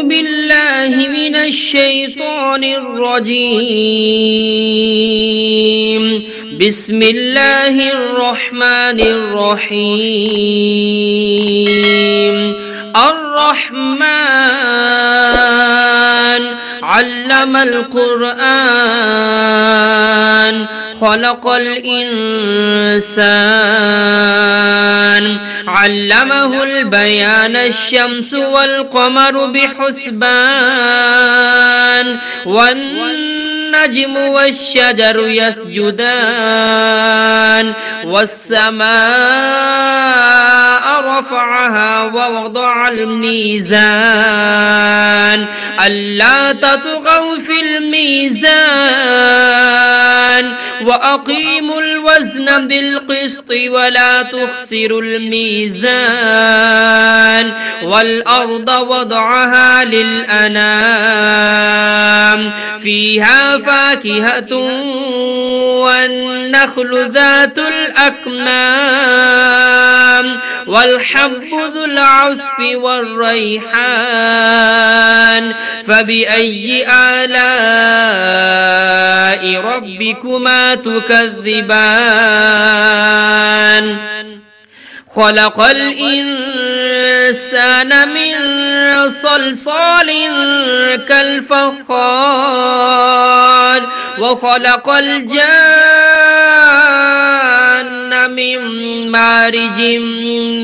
بالله من الشيطان الرجيم. بسم الله الرحمن الرحيم. الرحمن علم القرآن خلق الإنسان علمه البيان الشمس والقمر بحسبان والنجم والشجر يسجدان والسماء رفعها ووضع الميزان ألا تطغوا في الميزان وأقيموا الوزن بالقسط ولا تخسروا الميزان والأرض وضعها للأنام فيها فاكهة والنخل ذات الأكمام والحب ذو العصف والريحان فبأي آلاء ربكما تكذبان خلق الإنسان من صلصال كالفخار وخلق الجان من مارج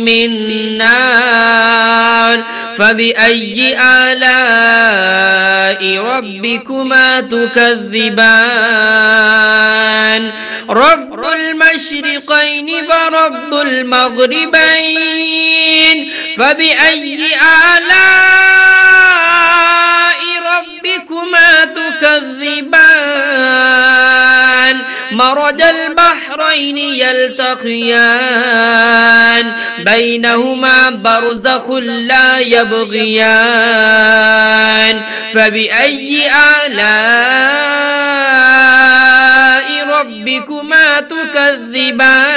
من نار فبأي آلاء ربكما تكذبان رب المشرقين ورب المغربين فبأي آلاء ربكما تكذبان مرج البحرين يلتقيان بينهما برزخ لا يبغيان فبأي آلاء ربكما تكذبان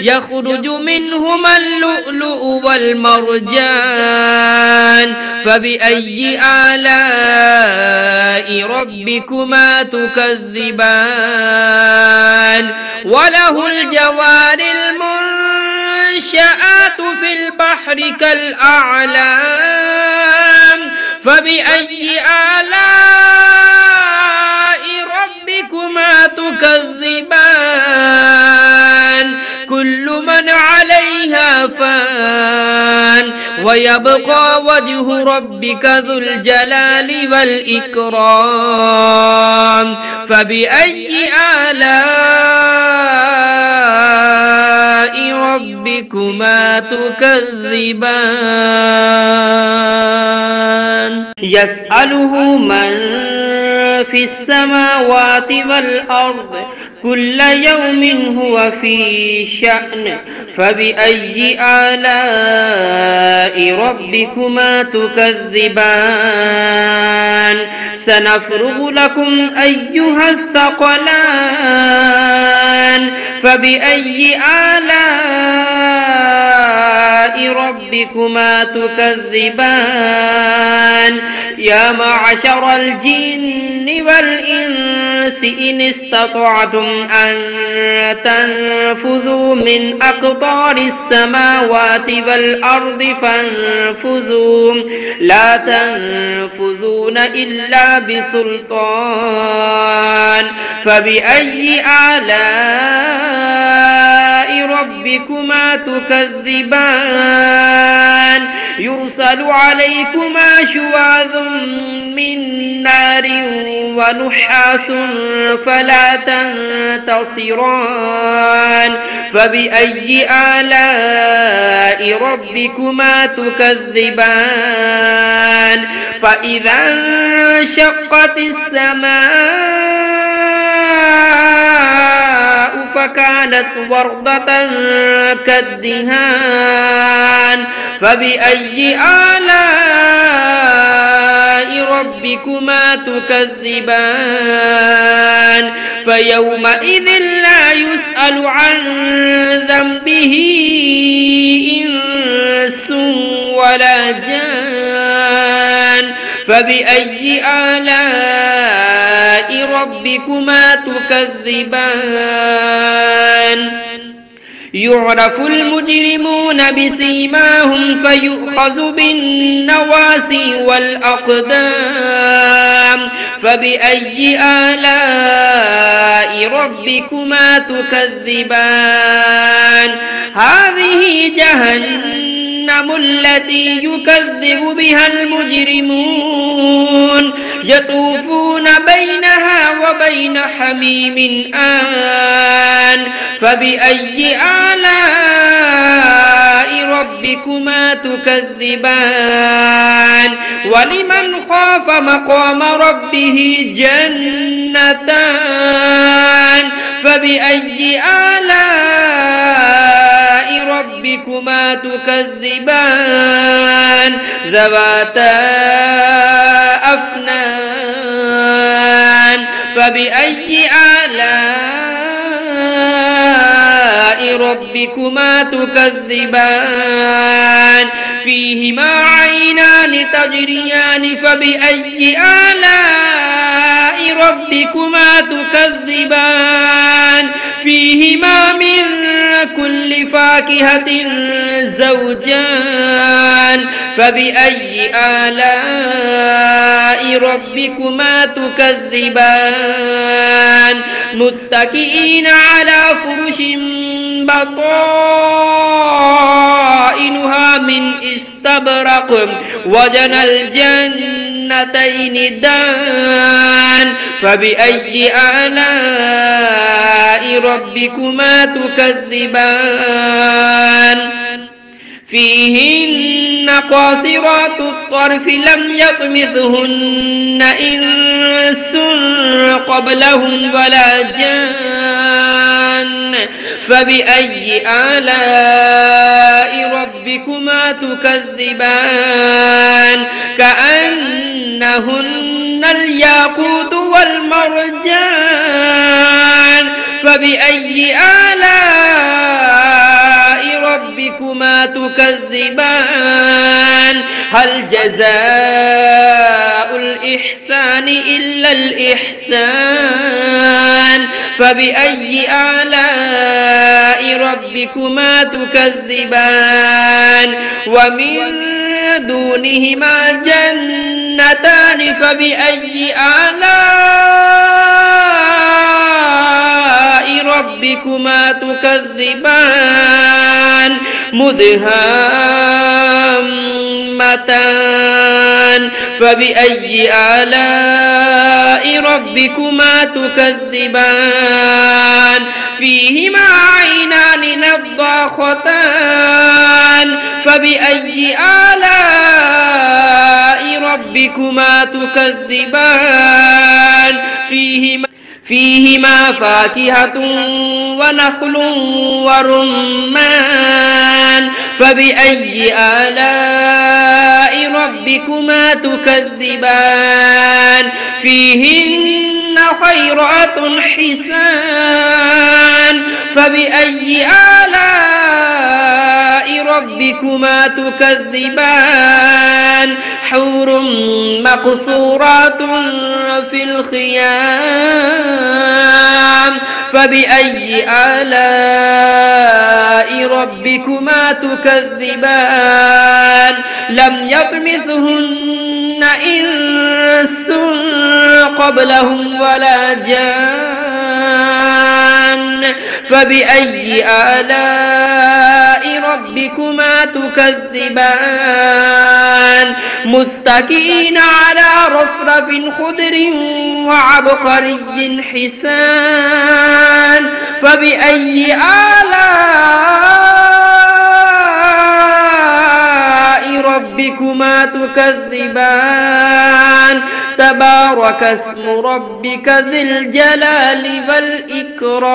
يخرج منهما اللؤلؤ والمرجان فبأي آلاء ربكما تكذبان وله الجوار المنشآت في البحر كالأعلام فبأي آلاء ربكما تكذبان كل من عليها فان ويبقى وجه ربك ذو الجلال والإكرام فبأي آلاء ربكما تكذبان يسأله من في السماوات والأرض كل يوم هو في شأن فبأي آلاء ربكما تكذبان سنفرغ لكم أيها الثقلان فبأي آلاء ربكما تكذبان يا معشر الجن والإنس إن استطعتم أن تنفذوا من أقطار السماوات والأرض فانفذوا لا تنفذون إلا بسلطان فبأي آلاء ربكما تكذبان يرسل عليكما شواظ من نار ونحاس فلا تنتصران فبأي آلاء ربكما تكذبان فإذا انشقت السماء فكانت وردة كالدهان فبأي آلاء ربكما تكذبان فيومئذ لا يسأل عن ذنبه إنس ولا جان فبأي آلاء ربكما تكذبان يعرف المجرمون بسيماهم فيؤخذ بالنواسي والأقدام فبأي آلاء ربكما تكذبان هذه جهنم التي يكذب بها المجرمون يطوفون بينها وبين حميم آن فبأي آلاء ربكما تكذبان ولمن خاف مقام ربه جنتان فبأي آلاء ربكما تكذبان ذواتا أفنان فبأي آلاء ربكما تكذبان فيهما عينان تجريان فبأي آلاء ربكما تكذبان فيهما من كل فاكهة زوجان فبأي آلاء ربكما تكذبان متكئين على فرش بطائنها من استبرق وجنى الجنتين دان فبأي آلاء ربكما تكذبان فيهن قاصرات الطرف لم يطمثهن إنس قبلهم ولا جان فبأي آلاء ربكما تكذبان كأنهن الياقوت والمرجان فبأي آلاء ربكما تكذبان هل جزاء الإحسان إلا الإحسان فبأي آلاء ربكما تكذبان ومن دونهما جنتان فبأي آلاء ربكما تكذبان مدهامتان فبأي آلاء ربكما تكذبان فيهما عينان نضاختان فبأي آلاء ربكما تكذبان فيهما فاكهة ونخل ورمان فبأي آلاء ربكما تكذبان فيهن خيرات حسان فبأي آلاء ربكما تكذبان حور مقصورات في الخيام فبأي آلاء ربكما تكذبان لم يطمثهن إنس قبلهم ولا جان فبأي آلاء ربكما تكذبان متكئين على رفرف خضر وعبقري حسان فبأي آلاء ربكما تكذبان تبارك اسم ربك ذي الجلال والإكرام.